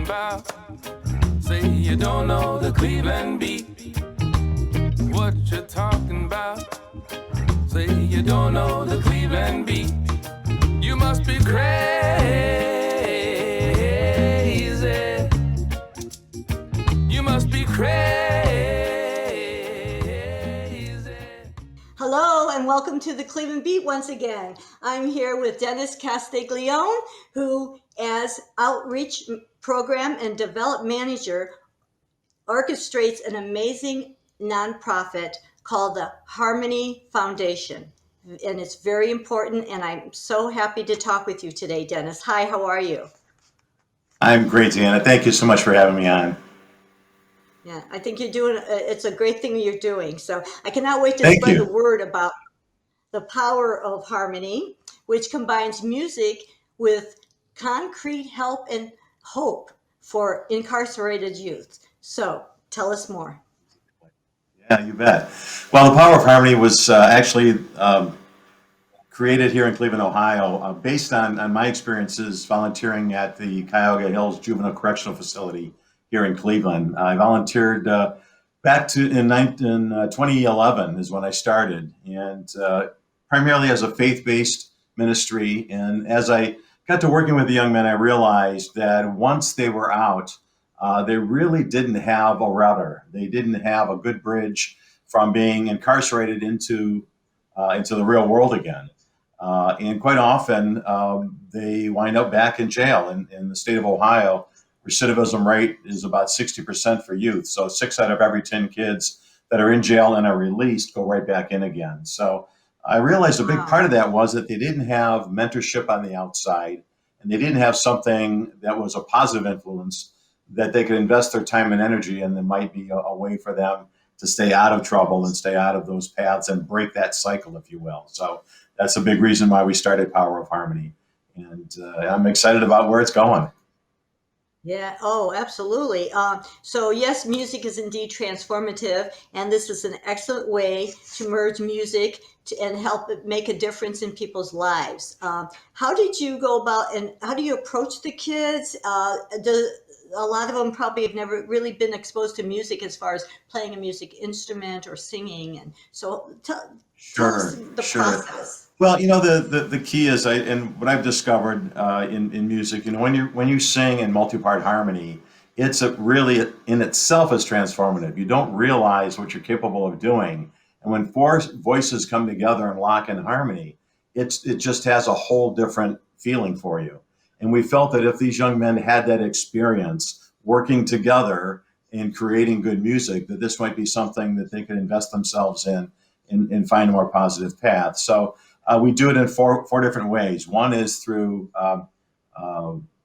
about? Say you don't know the Cleveland beat. What you talking about? Say you don't know the Cleveland beat. You must be crazy. You must be crazy. Hello and welcome to the Cleveland Beat once again. I'm here with Dennis Castiglione, who as Outreach Program and Development Manager orchestrates an amazing nonprofit called the Harmony Foundation. And it's very important, and I'm so happy to talk with you today, Dennis. Hi, how are you? I'm great, Deanna. Thank you so much for having me on. Yeah, I think you're doing, it's a great thing you're doing. So I cannot wait to Thank spread the you. word about the power of harmony, which combines music with concrete help and hope for incarcerated youth. So tell us more. Yeah, you bet. Well, the Power of Harmony was actually created here in Cleveland, Ohio, based on my experiences volunteering at the Cuyahoga Hills Juvenile Correctional Facility here in Cleveland. I volunteered back to in 2011 is when I started, and primarily as a faith-based ministry. And as I got to working with the young men, I realized that once they were out, they really didn't have a rudder. They didn't have a good bridge from being incarcerated into the real world again. And quite often, they wind up back in jail. In the state of Ohio, recidivism rate is about 60% for youth. So 6 out of every 10 kids that are in jail and are released go right back in again. So I realized a big part of that was that they didn't have mentorship on the outside, and they didn't have something that was a positive influence that they could invest their time and energy in that might be a way for them to stay out of trouble and stay out of those paths and break that cycle, if you will. So that's a big reason why we started Power of Harmony. And I'm excited about where it's going. Yeah, oh, absolutely. So, yes, music is indeed transformative, and this is an excellent way to merge music and help it make a difference in people's lives. How did you go about and how do you approach the kids? A lot of them probably have never really been exposed to music as far as playing a music instrument or singing. And so, tell us Sure, the sure. process. Well, the key is, and what I've discovered in music, when you sing in multi-part harmony, it's really in itself is transformative. You don't realize what you're capable of doing, and when four voices come together and lock in harmony, it just has a whole different feeling for you. And we felt that if these young men had that experience working together in creating good music, that this might be something that they could invest themselves in and find a more positive path. So we do it in four different ways. One is through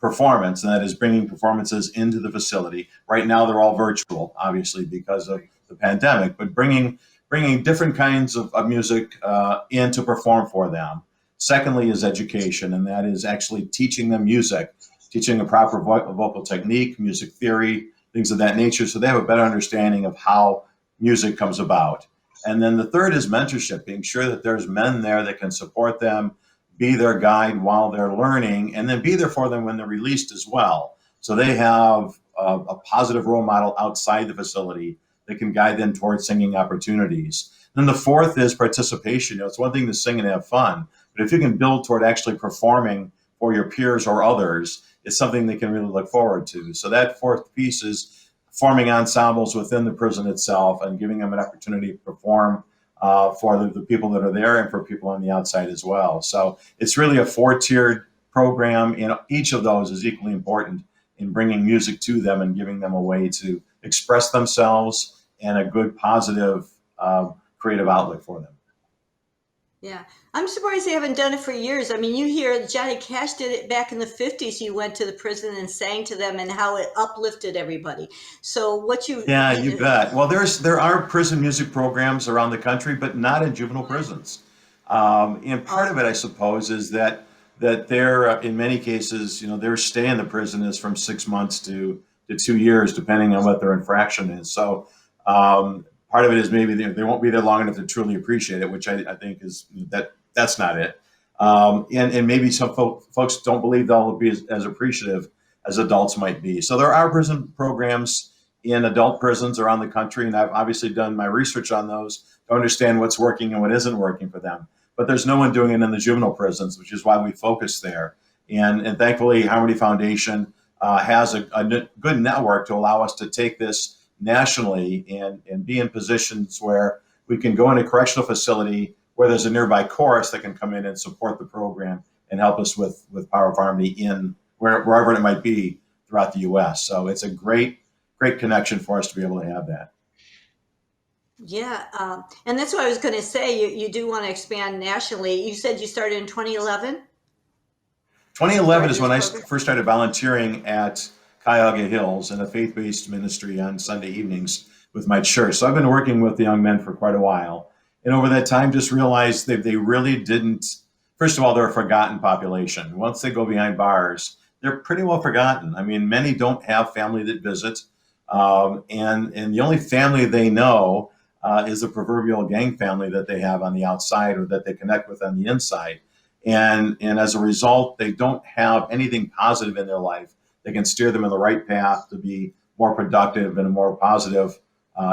performance, and that is bringing performances into the facility. Right now, they're all virtual, obviously, because of the pandemic, but bringing different kinds of music in to perform for them. Secondly is education, and that is actually teaching them music, teaching a proper vocal technique, music theory, things of that nature, so they have a better understanding of how music comes about. And then the third is mentorship, being sure that there's men there that can support them, be their guide while they're learning, and then be there for them when they're released as well. So they have a positive role model outside the facility that can guide them towards singing opportunities. Then the fourth is participation. It's one thing to sing and have fun, but if you can build toward actually performing for your peers or others, it's something they can really look forward to. So that fourth piece is forming ensembles within the prison itself and giving them an opportunity to perform for the people that are there and for people on the outside as well. So it's really a four-tiered program, and each of those is equally important in bringing music to them and giving them a way to express themselves and a good, positive, creative outlet for them. Yeah, I'm surprised they haven't done it for years. I mean, you hear Johnny Cash did it back in the 50s. He went to the prison and sang to them and how it uplifted everybody. So what Yeah, you bet. Well, there are prison music programs around the country, but not in juvenile prisons. And part of it, I suppose, is that they're in many cases, their stay in the prison is from 6 months to 2 years, depending on what their infraction is. So part of it is maybe they won't be there long enough to truly appreciate it, which I think is that's not it. And maybe some folks don't believe they'll be as appreciative as adults might be. So there are prison programs in adult prisons around the country, and I've obviously done my research on those to understand what's working and what isn't working for them. But there's no one doing it in the juvenile prisons, which is why we focus there. And thankfully, Harmony Foundation has a good network to allow us to take this nationally and be in positions where we can go in a correctional facility where there's a nearby chorus that can come in and support the program and help us with Power of Harmony in wherever it might be throughout the U.S. So it's a great connection for us to be able to have that. Yeah, and that's what I was going to say. You do want to expand nationally. You said you started in 2011? 2011 is Started when I this program? first started volunteering at Cuyahoga Hills in a faith-based ministry on Sunday evenings with my church. So I've been working with the young men for quite a while. And over that time, just realized that they really didn't, first of all, they're a forgotten population. Once they go behind bars, they're pretty well forgotten. I mean, many don't have family that visit. And the only family they know is the proverbial gang family that they have on the outside or that they connect with on the inside. And as a result, they don't have anything positive in their life that can steer them in the right path to be more productive and a more positive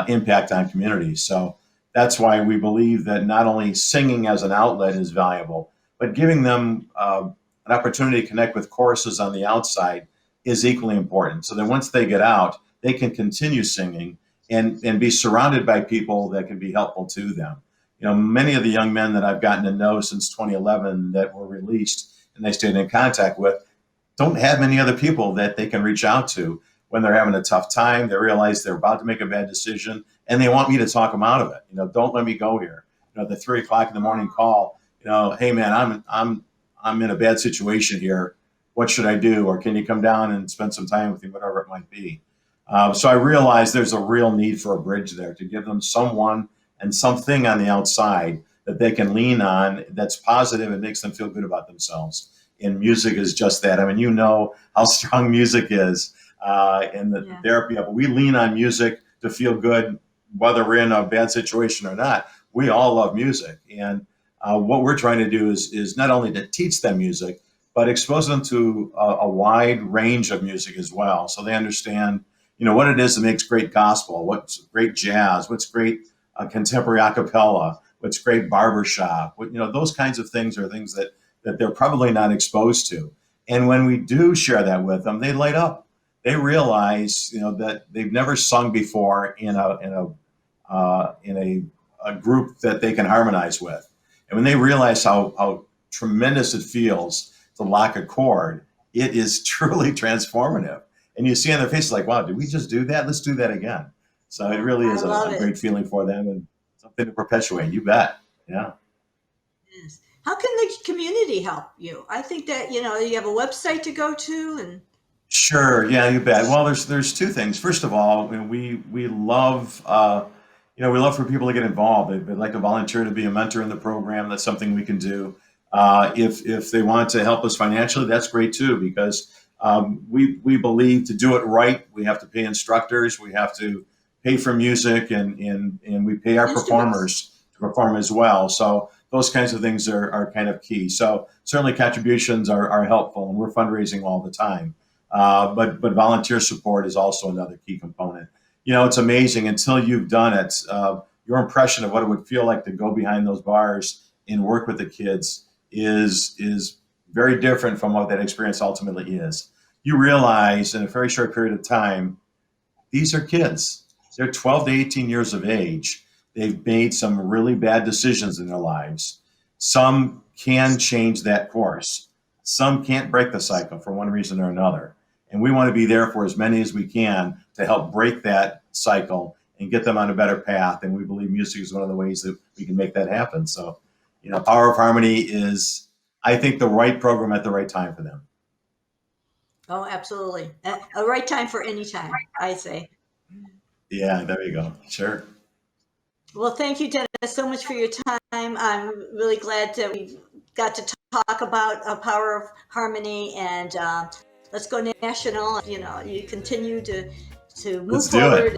impact on communities. So that's why we believe that not only singing as an outlet is valuable, but giving them an opportunity to connect with choruses on the outside is equally important. So that once they get out, they can continue singing and be surrounded by people that can be helpful to them. You know, many of the young men that I've gotten to know since 2011 that were released and they stayed in contact with don't have many other people that they can reach out to when they're having a tough time. They realize they're about to make a bad decision and they want me to talk them out of it. You know, don't let me go here. You know, the 3 o'clock in the morning call, you know, hey man, I'm in a bad situation here. What should I do? Or can you come down and spend some time with me, whatever it might be. So I realized there's a real need for a bridge there to give them someone and something on the outside that they can lean on that's positive and makes them feel good about themselves. And music is just that. I mean, you know how strong music is in the therapy of it. We lean on music to feel good, whether we're in a bad situation or not. We all love music. And what we're trying to do is not only to teach them music, but expose them to a wide range of music as well. So they understand, you know, what it is that makes great gospel, what's great jazz, what's great contemporary a cappella, what's great barbershop, you know, those kinds of things are things that they're probably not exposed to. And when we do share that with them, they light up. They realize, you know, that they've never sung before in a group that they can harmonize with. And when they realize how tremendous it feels to lock a chord, it is truly transformative. And you see on their faces like, wow, did we just do that? Let's do that again. So it really is a great feeling for them and something to perpetuate. You bet. Yeah. Yes. How can the community help you? I think that, you know, you have a website to go to and Sure. Yeah, you bet. Well, there's two things. First of all, we love we love for people to get involved. They'd like to volunteer to be a mentor in the program. That's something we can do. If they want to help us financially, that's great too, because we believe to do it right, we have to pay instructors, we have to pay for music, and we pay our performers to perform as well. So those kinds of things are kind of key. So certainly contributions are helpful, and we're fundraising all the time. But volunteer support is also another key component. You know, it's amazing until you've done it. Your impression of what it would feel like to go behind those bars and work with the kids is very different from what that experience ultimately is. You realize in a very short period of time, these are kids. They're 12 to 18 years of age. They've made some really bad decisions in their lives. Some can change that course. Some can't break the cycle for one reason or another. And we want to be there for as many as we can to help break that cycle and get them on a better path. And we believe music is one of the ways that we can make that happen. So, you know, Power of Harmony is, I think, the right program at the right time for them. oh, absolutely. A right time for any time, I say. Yeah, there you go. Sure. Well, thank you, Dennis, so much for your time. I'm really glad that we got to talk about Power of Harmony, and let's go national. You know, you continue to move Let's do forward.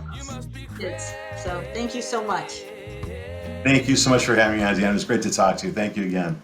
it. So thank you so much. Thank you so much for having me on, Deanna. It was great to talk to you. Thank you again.